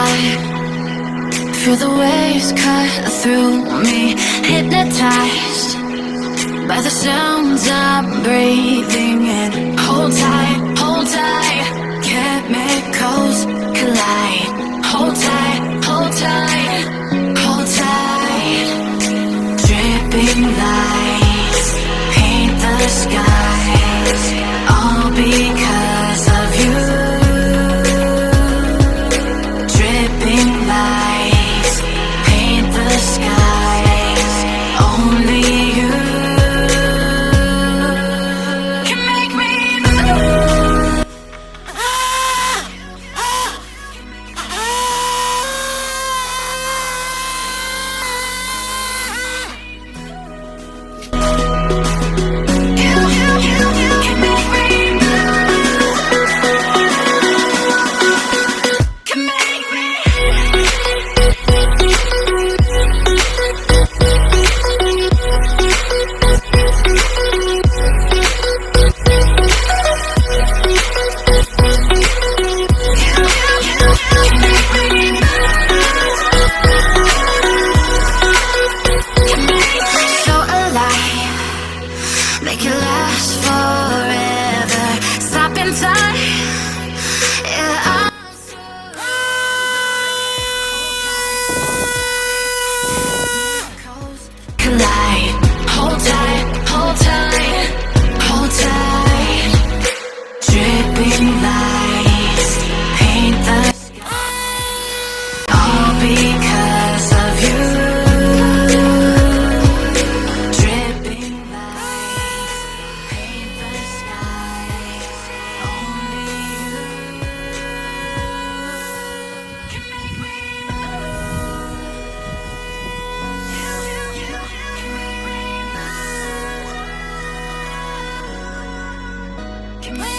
high. Feel the waves cut through me, hypnotized by the sounds I'm breathing in. Hold tight, hold tight. Chemicals collide. Hold tight, hold tight, hold tight. Dripping lights paint the skies, all because of you. Dripping lights paint the skies, only you can make me move. Make it last forever. Stop in time. Yeah, I'm collide. Hold tight, hold tight, hold tight. Dripping lights paint the sky, all because of you. Dripping lights paint the skies, only you can make me move. Can make